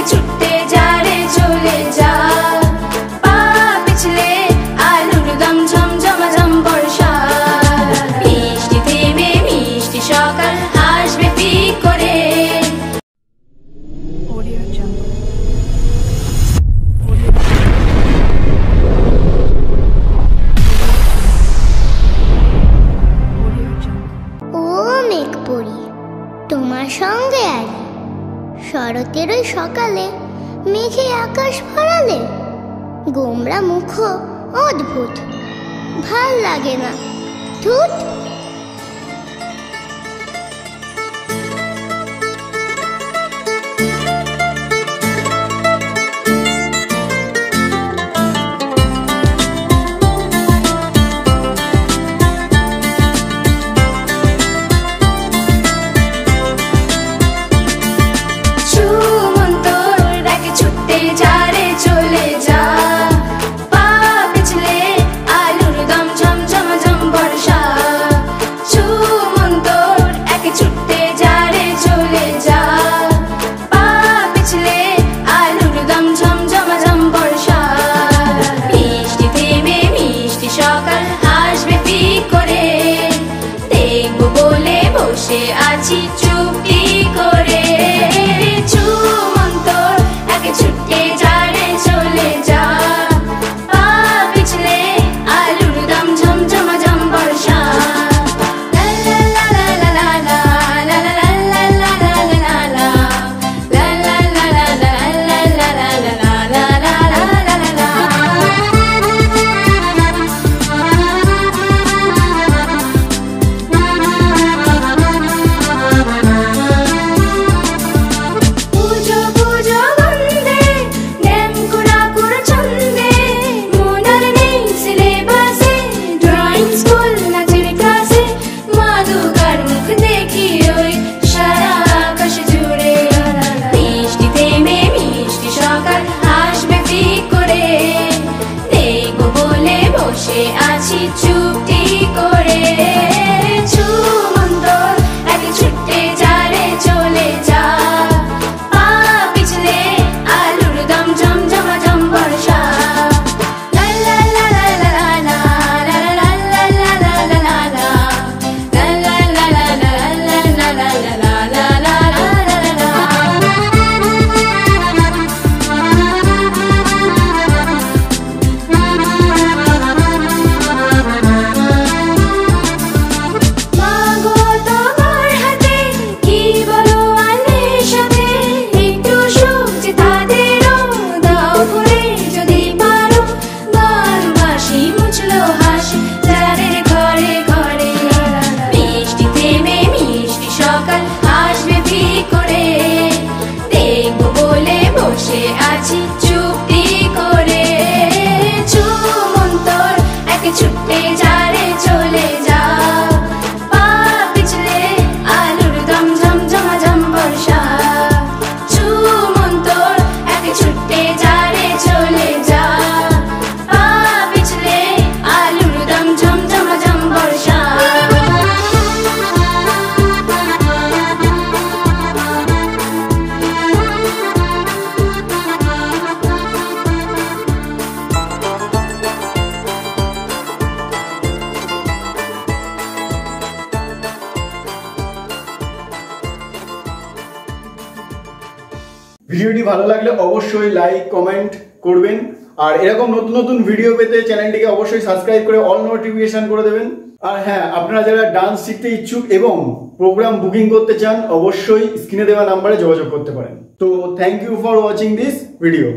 একে ছুটে যা রে চলে যা, পা পিছলে আলুর দম ঝমঝম ঝম বর্ষা। বৃষ্টি থেমে মিষ্টি সকাল আসবে ঠিক করে। ও মেঘ পড়ি তোমার সঙ্গে আলি, শরতের ওই সকালে মেঘে আকাশ ভরালে। গোমরা মুখ অদ্ভুত, ভাল লাগে না, ধুত। বসে আছি চুপটি করে, চুমন্তর একে ছুটে যা রে চলে যা, পা পিছলে আলুর দম ঝমঝম ঝম বর্ষা। বসে আছি চুপটি করে, চুমন্তর একে ছুটে যা রে চলে যা, পা পিছলে আলুর দম ঝমঝম ঝম বর্ষা। বসে আছি চুপটি করে, চুমন্তর একে ছুটে যা রে চলে যা, পা পিছলে আলুর দম ঝমঝম ঝম বর্ষা। চুমন্তর একে ছুটে যা রে চলে যা, পা পিছলে আলুর দম ঝমঝম ঝম বর্ষা। ভিডিওটি ভালো লাগলে অবশ্যই লাইক কমেন্ট করবেন, আর এরকম নতুন নতুন ভিডিও পেতে চ্যানেলটিকে অবশ্যই সাবস্ক্রাইব করে অল নোটিফিকেশন করে দেবেন। আর হ্যাঁ, আপনারা যারা ডান্স শিখতে ইচ্ছুক এবং প্রোগ্রাম বুকিং করতে চান অবশ্যই স্ক্রিনে দেওয়া নাম্বারে যোগাযোগ করতে পারেন। তো thank you for watching this video.